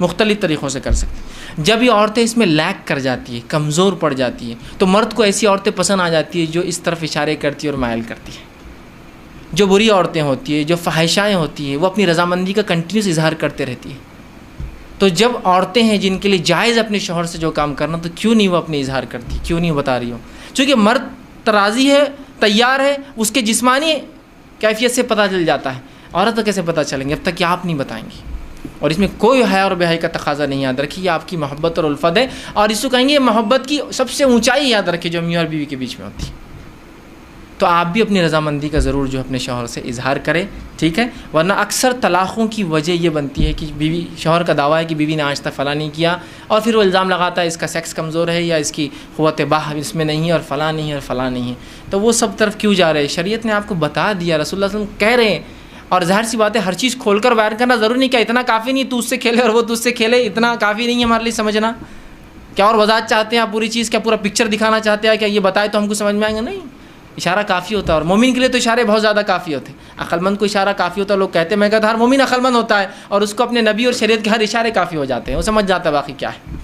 مختلف طریقوں سے کر سکتے ہیں. جب یہ عورتیں اس میں لیک کر جاتی ہیں، کمزور پڑ جاتی ہیں، تو مرد کو ایسی عورتیں پسند آ جاتی ہیں جو اس طرف اشارے کرتی ہیں اور مائل کرتی ہیں. جو بری عورتیں ہوتی ہیں، جو فحاشائیں ہوتی ہیں، وہ اپنی رضامندی کا کنٹینیوس اظہار کرتے رہتی ہیں. تو جب عورتیں ہیں جن کے لیے جائز اپنے شوہر سے جو کام کرنا، تو کیوں نہیں وہ اپنے اظہار کرتی، کیوں نہیں بتا رہی ہو؟ چونکہ مرد تراضی ہے، تیار ہے، اس کے جسمانی کیفیت سے پتہ چل جاتا ہے. عورت تو کیسے پتہ چلیں گے؟ اب تک کہ آپ نہیں بتائیں گی. اور اس میں کوئی حیا اور بے حیائی کا تقاضا نہیں. یاد رکھیے، یہ آپ کی محبت اور الفت ہے، اور اس کو کہیں گے محبت کی سب سے اونچائی. یاد رکھیے جو میاں اور بیوی کے بیچ میں ہوتی ہے. تو آپ بھی اپنی رضامندی کا ضرور جو اپنے شوہر سے اظہار کریں، ٹھیک ہے؟ ورنہ اکثر طلاقوں کی وجہ یہ بنتی ہے کہ بیوی، شوہر کا دعویٰ ہے کہ بیوی نے آج تک فلاں نہیں کیا، اور پھر وہ الزام لگاتا ہے اس کا سیکس کمزور ہے، یا اس کی قوت باہ اس میں نہیں ہے، اور فلاں نہیں ہے، اور فلاں نہیں ہے. تو وہ سب طرف کیوں جا رہے ہیں؟ شریعت نے آپ کو بتا دیا، رسول اللہ صلی اللہ علیہ وسلم کہہ رہے ہیں. اور ظاہر سی بات ہے، ہر چیز کھول کر بیان کرنا ضروری نہیں. کیا اتنا کافی نہیں تو اس سے کھیلے اور وہ تجھ سے کھیلے؟ اتنا کافی نہیں ہے ہمارے لیے سمجھنا؟ کیا اور وضاحت چاہتے ہیں آپ پوری چیز؟ کیا پورا پکچر دکھانا چاہتے ہیں؟ کیا یہ بتائے تو ہم کو سمجھ میں آئیں گے؟ نہیں، اشارہ کافی ہوتا ہے. اور مومن کے لیے تو اشارے بہت زیادہ کافی ہوتے ہیں. عقل مند کو اشارہ کافی ہوتا ہے. لوگ کہتے ہیں، میں کہتا ہر مومن عقل مند ہوتا ہے، اور اس کو اپنے نبی اور شریعت کے ہر اشارے کافی ہو جاتے ہیں، وہ سمجھ جاتا ہے باقی کیا ہے.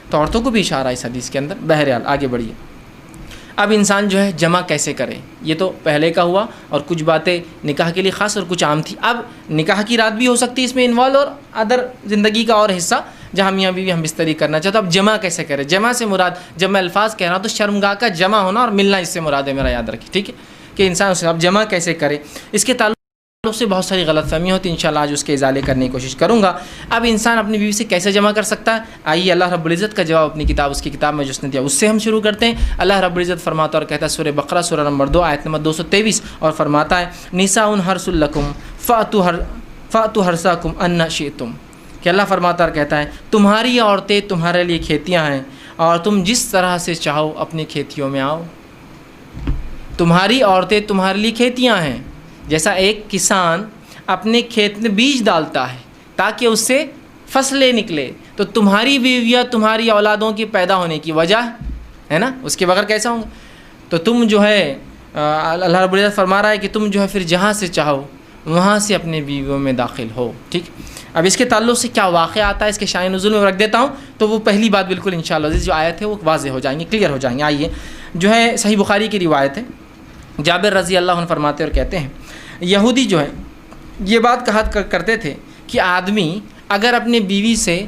تو عورتوں کو بھی اشارہ اس حدیث کے اندر. بہرحال آگے بڑھیے. اب انسان جو ہے جمع کیسے کرے، یہ تو پہلے کا ہوا، اور کچھ باتیں نکاح کے لیے خاص اور کچھ عام تھی. اب نکاح کی رات بھی ہو سکتی ہے اس میں انوالو، اور ادر زندگی کا اور حصہ جہاں میاں بیوی ہم بستری کرنا چاہتے. اب جمع کیسے کرے؟ جمع سے مراد، جب میں الفاظ کہہ رہا ہوں تو شرمگاہ کا جمع ہونا اور ملنا اس سے مراد ہے میرا. یاد رکھیے، ٹھیک ہے؟ کہ انسان اسے اب جمع کیسے کرے. اس کے تعلق سے بہت ساری غلط فہمیاں ہوتی ہیں. انشاءاللہ آج اس کے ازالے کرنے کی کوشش کروں گا. اب انسان اپنی بیوی سے کیسے جمع کر سکتا ہے؟ آئیے اللہ رب العزت کا جواب اپنی کتاب، اس کی کتاب میں جو اس نے دیا، اس سے ہم شروع کرتے ہیں. اللہ رب العزت فرماتا اور کہتا ہے، سورہ بقرہ سورہ نمبر 2 آیت نمبر 223، اور فرماتا ہے، نساء حرث لکم فأتوا حرثکم ان شئتم. کہ اللہ فرماتا اور کہتا ہے، تمہاری عورتیں تمہارے لیے کھیتیاں ہیں، اور تم جس طرح سے چاہو اپنی کھیتیوں میں آؤ. تمہاری عورتیں تمہارے لیے کھیتیاں ہیں. جیسا ایک کسان اپنے کھیت میں بیج ڈالتا ہے تاکہ اس سے فصلیں نکلے، تو تمہاری بیویاں تمہاری اولادوں کے پیدا ہونے کی وجہ ہے نا. اس کے بغیر کیسا ہوں گا؟ تو تم جو ہے اللہ رب العزت فرما رہا ہے کہ تم جو ہے پھر جہاں سے چاہو وہاں سے اپنے بیویوں میں داخل ہو. ٹھیک. اب اس کے تعلق سے کیا واقعہ آتا ہے، اس کے شان نزول میں رکھ دیتا ہوں، تو وہ پہلی بات بالکل انشاءاللہ جو آیت ہے وہ واضح ہو جائیں گے، کلیئر ہو جائیں گے. آئیے، جو ہے صحیح بخاری کی روایت ہے، جابر رضی اللہ عنہ فرماتے اور کہتے ہیں، یہودی جو ہے یہ بات کہا کرتے تھے کہ آدمی اگر اپنے بیوی سے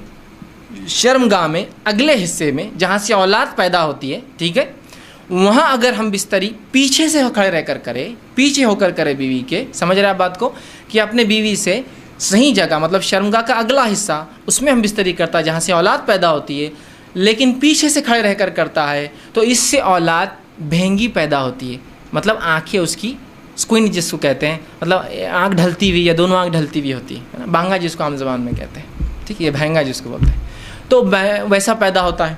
شرمگاہ میں اگلے حصے میں جہاں سے اولاد پیدا ہوتی ہے، ٹھیک ہے، وہاں اگر ہم بستری پیچھے سے کھڑے رہ کر کرے، پیچھے ہو کر کرے بیوی کے، سمجھ رہے آپ بات کو، کہ اپنے بیوی سے صحیح جگہ مطلب شرمگاہ کا اگلا حصہ اس میں ہم بستری کرتا ہے جہاں سے اولاد پیدا ہوتی ہے، لیکن پیچھے سے کھڑے رہ کر کرتا ہے، تو اس سے اولاد بھینگی پیدا ہوتی ہے. مطلب آنکھیں اس کی سکوئن جس کو کہتے ہیں، مطلب آنکھ ڈھلتی ہوئی یا دونوں آنکھ ڈھلتی ہوئی ہوتی ہے، بھانگا جس کو عام زبان میں کہتے ہیں، ٹھیک ہے، یہ بھینگا جس کو بولتے ہیں، تو ویسا پیدا ہوتا ہے.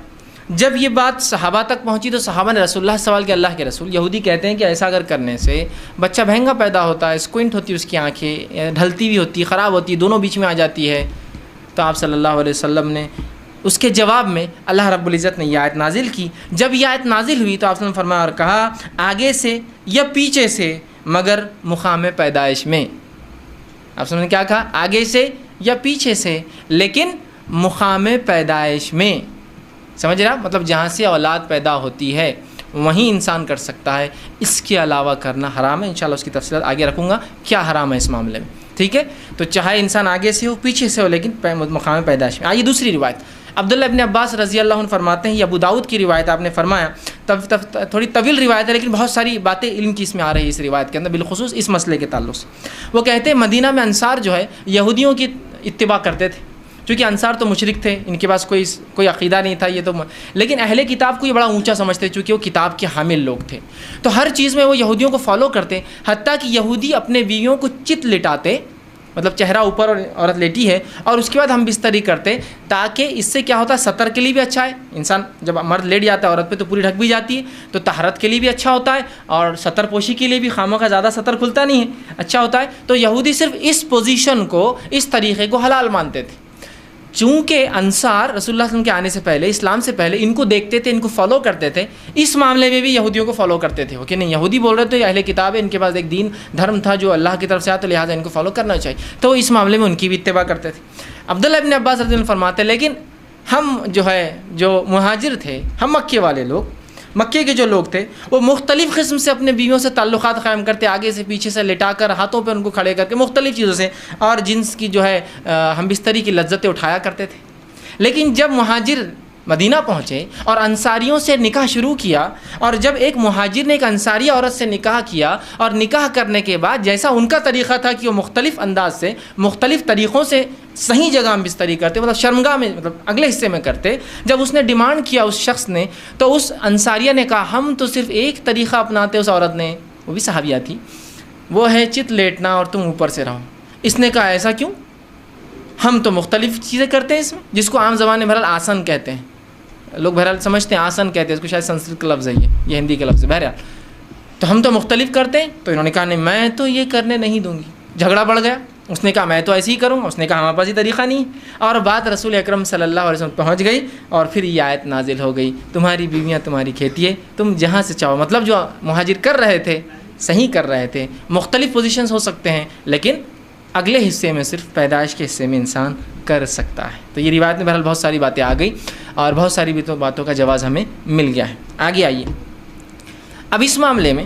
جب یہ بات صحابہ تک پہنچی تو صحابہ نے رسول اللہ سوال کیا، اللہ کے رسول، یہودی کہتے ہیں کہ ایسا اگر کرنے سے بچہ بھینگا پیدا ہوتا ہے، سکوئنٹ ہوتی ہے اس کی آنکھیں، ڈھلتی ہوئی ہوتی ہے، خراب ہوتی ہے، دونوں بیچ میں آ جاتی ہے. تو آپ صلی اللہ علیہ وسلم نے اس کے جواب میں اللہ رب العزت نے یہ آیت نازل کی. جب یہ آیت نازل ہوئی تو آپ نے فرمایا اور کہا، آگے سے یا پیچھے سے مگر مقام پیدائش میں. آپ نے کیا کہا؟ آگے سے یا پیچھے سے، لیکن مقام پیدائش میں. سمجھ رہا؟ مطلب جہاں سے اولاد پیدا ہوتی ہے وہیں انسان کر سکتا ہے، اس کے علاوہ کرنا حرام ہے. انشاءاللہ اس کی تفصیلات آگے رکھوں گا کیا حرام ہے اس معاملے میں، ٹھیک ہے. تو چاہے انسان آگے سے ہو پیچھے سے ہو، لیکن مقام پیدائش میں. آئیے دوسری روایت، عبداللہ ابن عباس رضی اللہ عنہ فرماتے ہیں، یہ ابو داؤد کی روایت، آپ نے فرمایا تھوڑی طویل روایت ہے لیکن بہت ساری باتیں علم کی اس میں آ رہی ہے اس روایت کے اندر، بالخصوص اس مسئلے کے تعلق سے. وہ کہتے ہیں مدینہ میں انصار جو ہے یہودیوں کی اتباع کرتے تھے، چونکہ انصار تو مشرک تھے، ان کے پاس کوئی عقیدہ نہیں تھا، یہ تو لیکن اہل کتاب کو یہ بڑا اونچا سمجھتے چونکہ وہ کتاب کے حامل لوگ تھے، تو ہر چیز میں وہ یہودیوں کو فالو کرتے. حتیٰ کہ یہودی اپنے بیویوں کو چت لٹاتے، مطلب چہرہ اوپر اور عورت لیٹی ہے، اور اس کے بعد ہم بستری کرتے، تاکہ اس سے کیا ہوتا ہے، سطر کے لیے بھی اچھا ہے. انسان جب مرد لیٹ جاتا ہے عورت پہ تو پوری ڈھک بھی جاتی ہے، تو طہارت کے لیے بھی اچھا ہوتا ہے، اور سطر پوشی کے لیے بھی خامہ کا زیادہ سطر کھلتا نہیں ہے، اچھا ہوتا ہے. تو یہودی صرف اس پوزیشن کو، اس طریقے کو حلال مانتے تھے. چونکہ انصار رسول اللہ صلی اللہ علیہ وسلم کے آنے سے پہلے، اسلام سے پہلے ان کو دیکھتے تھے، ان کو فالو کرتے تھے، اس معاملے میں بھی یہودیوں کو فالو کرتے تھے کہ نہیں یہودی بول رہے تھے، یہ اہل کتاب ہے، ان کے پاس ایک دین دھرم تھا جو اللہ کی طرف سے آیا، تو لہٰذا ان کو فالو کرنا چاہیے، تو اس معاملے میں ان کی بھی اتباع کرتے تھے۔ عبداللہ ابن عباس رضی اللہ عنہ فرماتے ہیں لیکن ہم جو مہاجر تھے، ہم مکے والے لوگ، مکے کے جو لوگ تھے، وہ مختلف قسم سے اپنے بیویوں سے تعلقات قائم کرتے، آگے سے پیچھے سے لٹا کر، ہاتھوں پہ ان کو کھڑے کر کے، مختلف چیزوں سے، اور جنس کی ہم بستری کی لذتیں اٹھایا کرتے تھے۔ لیکن جب مہاجر مدینہ پہنچے اور انصاریوں سے نکاح شروع کیا، اور جب ایک مہاجر نے ایک انصاری عورت سے نکاح کیا، اور نکاح کرنے کے بعد جیسا ان کا طریقہ تھا کہ وہ مختلف انداز سے، مختلف طریقوں سے صحیح جگہ میں بستری کرتے، مطلب شرمگاہ میں، مطلب اگلے حصے میں کرتے، جب اس نے ڈیمانڈ کیا اس شخص نے، تو اس انصاریہ نے کہا ہم تو صرف ایک طریقہ اپناتے، اس عورت نے، وہ بھی صحابیہ تھی، وہ ہے چت لیٹنا اور تم اوپر سے رہو۔ اس نے کہا ایسا کیوں؟ ہم تو مختلف چیزیں کرتے ہیں اس میں، جس کو عام زبان میں بہرحال آسن کہتے ہیں، لوگ بہرحال سمجھتے ہیں آسن کہتے ہیں، اس کو شاید سنسکرت کا لفظ ہے، یہ ہندی کا لفظ ہے، بہرحال تو ہم تو مختلف کرتے ہیں۔ تو انہوں نے کہا نہیں میں تو یہ کرنے نہیں دوں گی، جھگڑا بڑھ گیا، اس نے کہا میں تو ایسے ہی کروں گا، اس نے کہا ہمارے پاس یہ طریقہ نہیں، اور بات رسول اکرم صلی اللہ علیہ وسلم پہنچ گئی، اور پھر یہ آیت نازل ہو گئی، تمہاری بیویاں تمہاری کھیتی ہے، تم جہاں سے چاہو، مطلب جو مہاجر کر رہے تھے صحیح کر رہے تھے، مختلف پوزیشنز ہو سکتے ہیں، لیکن اگلے حصے میں صرف پیدائش کے حصے میں انسان کر سکتا ہے۔ تو یہ روایت میں بہرحال بہت ساری باتیں آ گئی، اور بہت ساری باتوں کا جواز ہمیں مل گیا ہے۔ آگے آئیے، اب اس معاملے میں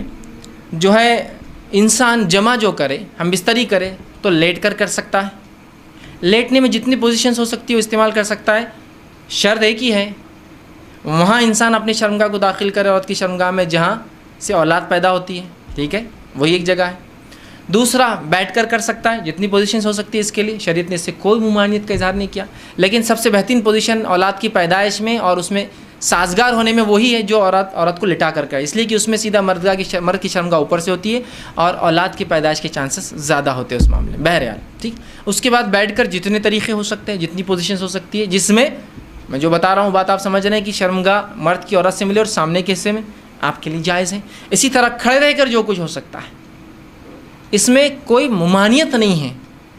انسان جمع جو کرے، ہم بستری کرے تو لیٹ کر سکتا ہے، لیٹنے میں جتنی پوزیشنز ہو سکتی ہے وہ استعمال کر سکتا ہے، شرط ایک ہی ہے، وہاں انسان اپنی شرمگاہ کو داخل کرے، عورت کی شرمگاہ میں جہاں سے اولاد پیدا ہوتی ہے، ٹھیک ہے، وہی ایک جگہ ہے۔ دوسرا بیٹھ کر سکتا ہے، جتنی پوزیشنز ہو سکتی ہے اس کے لیے، شریعت نے اس سے کوئی ممانعت کا اظہار نہیں کیا، لیکن سب سے بہترین پوزیشن اولاد کی پیدائش میں اور اس میں سازگار ہونے میں وہی ہے جو عورت کو لٹا کر کرے، اس لیے کہ اس میں سیدھا مرد کی شرمگاہ اوپر سے ہوتی ہے، اور اولاد کی پیدائش کے چانسز زیادہ ہوتے ہیں اس معاملے میں، بہرحال ٹھیک۔ اس کے بعد بیٹھ کر جتنے طریقے ہو سکتے ہیں، جتنی پوزیشنز ہو سکتی ہے، جس میں میں جو بتا رہا ہوں بات آپ سمجھ رہے ہیں کہ شرمگاہ مرد کی عورت سے ملے اور سامنے کے حصے میں آپ کے لیے جائز ہے۔ اسی طرح کھڑے رہ کر جو کچھ ہو سکتا ہے، اس میں کوئی ممانعت نہیں ہے،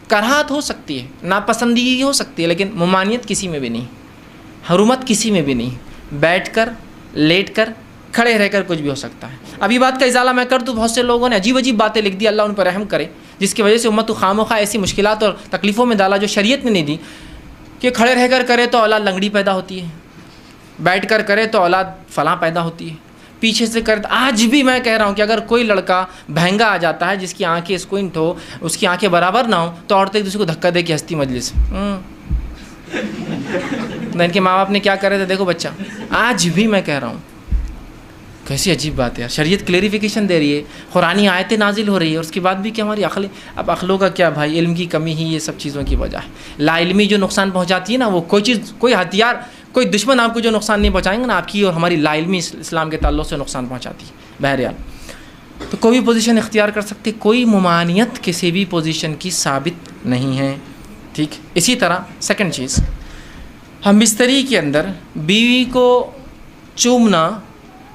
کراہت ہو سکتی ہے، ناپسندیدگی ہو سکتی ہے، لیکن ممانعت کسی میں بھی نہیں، حرمت کسی میں بھی نہیں، بیٹھ کر، لیٹ کر، کھڑے رہ کر کچھ بھی ہو سکتا ہے۔ اب یہ بات کا ازالہ میں کر دوں، بہت سے لوگوں نے عجیب عجیب باتیں لکھ دی، اللہ ان پر رحم کرے، جس کی وجہ سے امت کو خواہ ایسی مشکلات اور تکلیفوں میں ڈالا جو شریعت نے نہیں دی، کہ کھڑے رہ کر کرے تو اولاد لنگڑی پیدا ہوتی ہے، بیٹھ کر کرے تو اولاد فلاں پیدا ہوتی ہے، پیچھے سے کرے۔ آج بھی میں کہہ رہا ہوں کہ اگر کوئی لڑکا بہنگا آ جاتا ہے جس کی آنکھیں اسکوئنٹ ہو، اس کی آنکھیں برابر نہ ہو، تو عورتیں ایک دوسرے کو دھکا دے کے ہنستی مجلس، ان کے ماں باپ نے کیا کرے تھے دیکھو بچہ۔ آج بھی میں کہہ رہا ہوں، کیسی عجیب بات ہے، شریعت کلیریفیکیشن دے رہی ہے، قرآنی آیتیں نازل ہو رہی ہے، اور اس کے بعد بھی کہ ہماری اب عقلوں کا کیا بھائی، علم کی کمی ہی یہ سب چیزوں کی وجہ ہے۔ لا علمی جو نقصان پہنچاتی ہے نا، وہ کوئی چیز، کوئی ہتھیار، کوئی دشمن آپ کو جو نقصان نہیں پہنچائیں گے نا، آپ کی اور ہماری لا علمی اسلام کے تعلق سے نقصان پہنچاتی ہے۔ بہرحال تو کوئی بھی پوزیشن اختیار کر سکتے، کوئی ممانعت کسی بھی پوزیشن کی ثابت نہیں ہے، ٹھیک۔ اسی طرح سیکنڈ چیز، ہم بستری کے اندر بیوی کو چومنا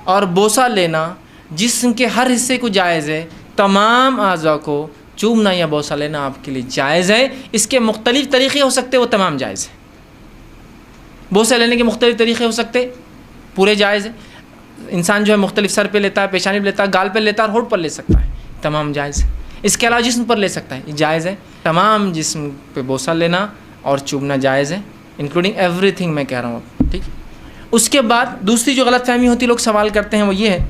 اور بوسہ لینا جسم کے ہر حصے کو جائز ہے، تمام اعضاء کو چومنا یا بوسہ لینا آپ کے لیے جائز ہے۔ اس کے مختلف طریقے ہو سکتے، وہ تمام جائز ہے۔ بوسہ لینے کے مختلف طریقے ہو سکتے، پورے جائز ہے۔ انسان جو ہے مختلف سر پہ لیتا ہے، پیشانی پہ لیتا ہے، گال پہ لیتا ہے، اور ہونٹ پر لے سکتا ہے، تمام جائز ہے۔ اس کے علاوہ جسم پر لے سکتا ہے، یہ جائز ہے۔ تمام جسم پہ بوسہ لینا اور چومنا جائز ہے، انکلوڈنگ ایوری تھنگ میں کہہ رہا ہوں، ٹھیک۔ اس کے بعد دوسری جو غلط فہمی ہوتی ہے، لوگ سوال کرتے ہیں، وہ یہ ہے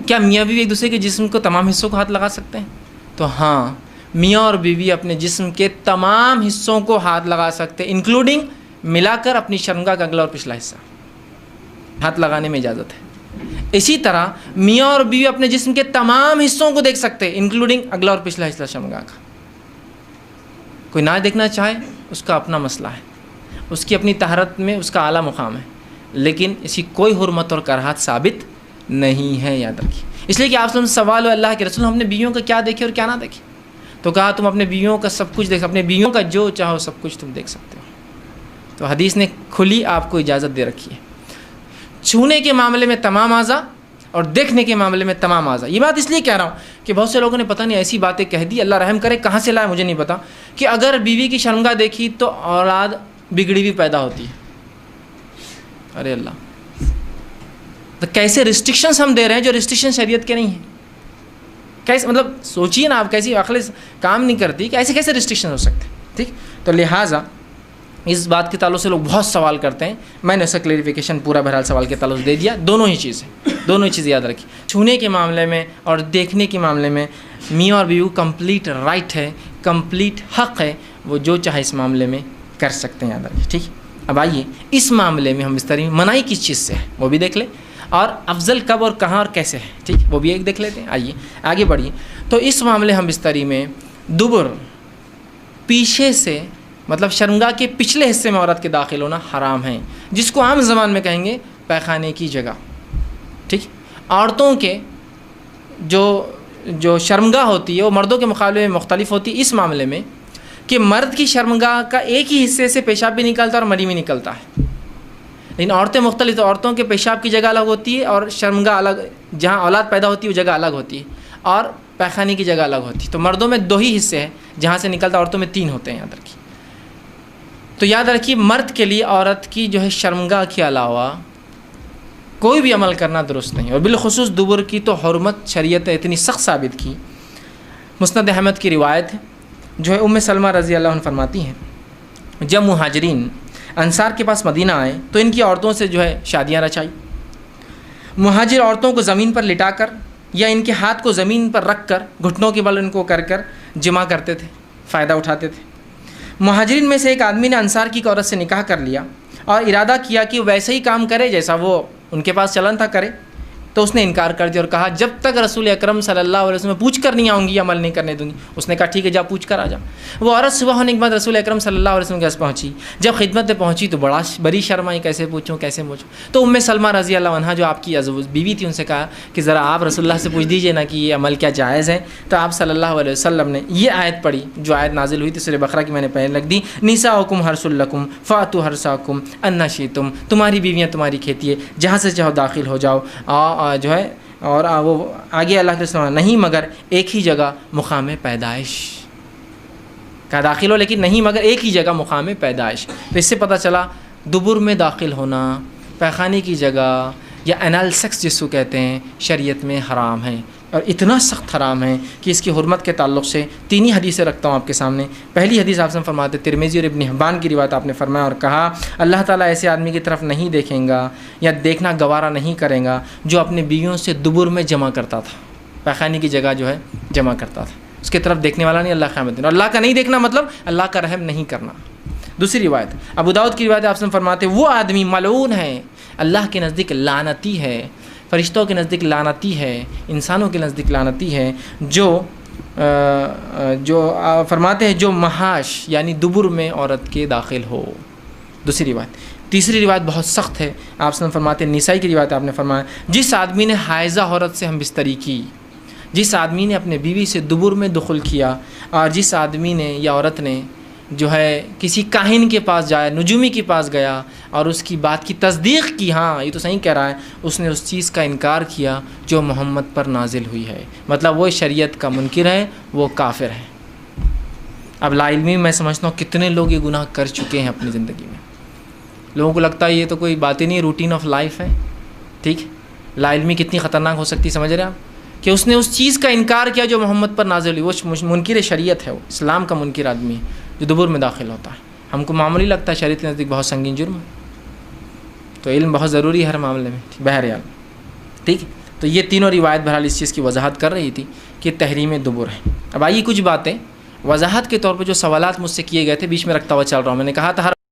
کیا میاں بیوی ایک دوسرے کے جسم کو تمام حصوں کو ہاتھ لگا سکتے ہیں؟ تو ہاں، میاں اور بیوی اپنے جسم کے تمام حصوں کو ہاتھ لگا سکتے ہیں، انکلوڈنگ ملا کر اپنی شرمگاہ کا اگلا اور پچھلا حصہ ہاتھ لگانے میں اجازت ہے۔ اسی طرح میاں اور بیوی اپنے جسم کے تمام حصوں کو دیکھ سکتے ہیں، انکلوڈنگ اگلا اور پچھلا حصہ شرمگاہ کا۔ کوئی نہ دیکھنا چاہے اس کا اپنا مسئلہ ہے، اس کی اپنی طہارت میں اس کا اعلیٰ مقام ہے، لیکن اسی کوئی حرمت اور کراہت ثابت نہیں ہے، یاد رکھیے۔ اس لیے کہ آپ سے سوال ہو اللہ کے رسول، ہم نے بیویوں کا کیا دیکھے اور کیا نہ دیکھے؟ تو کہا تم اپنے بیویوں کا سب کچھ دیکھ، اپنے بیویوں کا جو چاہو سب کچھ تم دیکھ سکتے ہو۔ تو حدیث نے کھلی آپ کو اجازت دے رکھی ہے، چھونے کے معاملے میں تمام اعضاء اور دیکھنے کے معاملے میں تمام اعضاء۔ یہ بات اس لیے کہہ رہا ہوں کہ بہت سے لوگوں نے پتہ نہیں ایسی باتیں کہہ دی، اللہ رحم کرے، کہاں سے لائے مجھے نہیں پتا، کہ اگر بیوی کی شرمگاہ دیکھی تو اولاد بگڑی ہوئی پیدا ہوتی ہے. ارے اللہ، تو کیسے ریسٹرکشنس ہم دے رہے ہیں جو ریسٹرکشن شریعت کے نہیں ہیں. کیسے مطلب سوچیے نا آپ، کیسی عقل کام نہیں کرتی کہ ایسے کیسے ریسٹرکشن ہو سکتے ہیں. ٹھیک، تو لہٰذا اس بات کے تعلق سے لوگ بہت سوال کرتے ہیں. میں نے اس کا کلیریفیکیشن پورا بہرحال سوال کے تعلق سے دے دیا. دونوں ہی چیزیں یاد رکھی. چھونے کے معاملے میں اور دیکھنے کے معاملے میں میاں اور بیوی کو کمپلیٹ رائٹ ہے، کمپلیٹ حق ہے، وہ جو چاہے اس معاملے میں کر سکتے ہیں. یاد رکھیے. ٹھیک، اب آئیے اس معاملے میں ہم بستری میں منائی کس چیز سے ہے وہ بھی دیکھ لیں، اور افضل کب اور کہاں اور کیسے ہے. ٹھیک، وہ بھی ایک دیکھ لیتے ہیں. آئیے آگے بڑھیے. تو اس معاملے ہم بستری میں دبر پیچھے سے مطلب شرمگاہ کے پچھلے حصے میں عورت کے داخل ہونا حرام ہے، جس کو عام زبان میں کہیں گے پیخانے کی جگہ. ٹھیک، عورتوں کے جو شرمگاہ ہوتی ہے وہ مردوں کے مقابلے میں مختلف ہوتی ہے اس معاملے میں کہ مرد کی شرمگاہ کا ایک ہی حصے سے پیشاب بھی نکلتا ہے اور منی بھی نکلتا ہے. لیکن عورتیں مختلف، تو عورتوں کے پیشاب کی جگہ الگ ہوتی ہے اور شرمگاہ الگ، جہاں اولاد پیدا ہوتی ہے وہ جگہ الگ ہوتی ہے، اور پیخانے کی جگہ الگ ہوتی ہے. تو مردوں میں 2 ہی حصے ہیں جہاں سے نکلتا، عورتوں میں 3 ہوتے ہیں. یاد رکھیے. تو یاد رکھیے مرد کے لیے عورت کی جو ہے شرمگاہ کے علاوہ کوئی بھی عمل کرنا درست نہیں، اور بالخصوص دبر کی تو حرمت شریعت اتنی سخت ثابت کی. مسند احمد کی روایت ہے جو ہے ام سلمہ رضی اللہ عنہ فرماتی ہیں جب مہاجرین انصار کے پاس مدینہ آئے تو ان کی عورتوں سے جو ہے شادیاں رچائی. مہاجر عورتوں کو زمین پر لٹا کر یا ان کے ہاتھ کو زمین پر رکھ کر گھٹنوں کے بل ان کو کر جمع کرتے تھے، فائدہ اٹھاتے تھے. مہاجرین میں سے ایک آدمی نے انصار کی عورت سے نکاح کر لیا اور ارادہ کیا کہ ویسے ہی کام کرے جیسا وہ ان کے پاس چلن تھا کرے. تو اس نے انکار کر دیا اور کہا جب تک رسول اکرم صلی اللہ علیہ وسلم پوچھ کر نہیں آؤں گی عمل نہیں کرنے دوں گی. اس نے کہا ٹھیک ہے جا پوچھ کر آ جا. وہ عورت صبح ہونے کے بعد رسول اکرم صلی اللہ علیہ وسلم کے پاس پہنچی. جب خدمت میں پہنچی تو بڑی شرم آئی، کیسے پوچھوں. تو ام سلمہ رضی اللہ عنہا جو آپ کی بیوی تھی ان سے کہا کہ ذرا آپ رسول اللہ سے پوچھ دیجئے نا کہ یہ عمل کیا جائز ہے. تو آپ صلی اللہ علیہ وسلم نے یہ آیت پڑھی جو آیت نازل ہوئی تھی سورہ بقرہ کی، میں نے پہلے لکھ دی، نساؤکم حرث لکم فاتوا حرثکم انا شئتم. تمہاری بیویاں تمہاری کھیتی ہے، جہاں سے چاہو داخل ہو جاؤ. جو ہے اور وہ آگے اللہ کے سلام نہیں مگر ایک ہی جگہ مقام پیدائش کا داخل ہو، لیکن نہیں مگر ایک ہی جگہ مقام پیدائش. تو اس سے پتہ چلا دبر میں داخل ہونا، پیخانے کی جگہ یا انال سیکس جس کو کہتے ہیں شریعت میں حرام ہے، اور اتنا سخت حرام ہے کہ اس کی حرمت کے تعلق سے 3 ہی حدیثیں رکھتا ہوں آپ کے سامنے. پہلی حدیث آپ سے فرماتے ترمذی اور ابن حبان کی روایت آپ نے فرمایا اور کہا اللہ تعالیٰ ایسے آدمی کی طرف نہیں دیکھیں گا یا دیکھنا گوارا نہیں کریں گا جو اپنے بیویوں سے دبر میں جمع کرتا تھا، پیخانے کی جگہ جو ہے جمع کرتا تھا. اس کی طرف دیکھنے والا نہیں اللہ قیامت دن. اور اللہ کا نہیں دیکھنا مطلب اللہ کا رحم نہیں کرنا. دوسری روایت ابو داؤد کی روایت آپ سے فرماتے وہ آدمی ملعون ہے، اللہ کے نزدیک لعنتی ہے، فرشتوں کے نزدیک لعنتی ہے، انسانوں کے نزدیک لعنتی ہے، جو فرماتے ہیں جو محاش یعنی دبر میں عورت کے داخل ہو. دوسری روایت. تیسری روایت بہت سخت ہے، آپ سے فرماتے ہیں نسائی کی روایت آپ نے فرمایا جس آدمی نے حائضہ عورت سے ہم بستری کی، جس آدمی نے اپنے بیوی سے دبر میں دخل کیا، اور جس آدمی نے یا عورت نے جو ہے کسی کاہن کے پاس جایا، نجومی کے پاس گیا اور اس کی بات کی تصدیق کی، ہاں یہ تو صحیح کہہ رہا ہے، اس نے اس چیز کا انکار کیا جو محمد پر نازل ہوئی ہے، مطلب وہ شریعت کا منکر ہے، وہ کافر ہے. اب لا علمی میں سمجھتا ہوں کتنے لوگ یہ گناہ کر چکے ہیں اپنی زندگی میں. لوگوں کو لگتا ہے یہ تو کوئی بات ہی نہیں، روٹین آف لائف ہے. ٹھیک، لا علمی کتنی خطرناک ہو سکتی سمجھ رہے آپ کہ اس نے اس چیز کا انکار کیا جو محمد پر نازل ہوئی. وہ منکر شریعت ہے، وہ اسلام کا منکر آدمی ہے جو دبر میں داخل ہوتا ہے. ہم کو معمولی لگتا ہے، شریعت کے نزدیک بہت سنگین جرم ہے. تو علم بہت ضروری ہے ہر معاملے میں. بہرحال ٹھیک، تو یہ تینوں روایت بہرحال اس چیز کی وضاحت کر رہی تھی کہ تحریم دبر ہے. اب آئیے کچھ باتیں وضاحت کے طور پہ جو سوالات مجھ سے کیے گئے تھے بیچ میں رکھتا ہوا چل رہا ہوں. میں نے کہا تھا ہر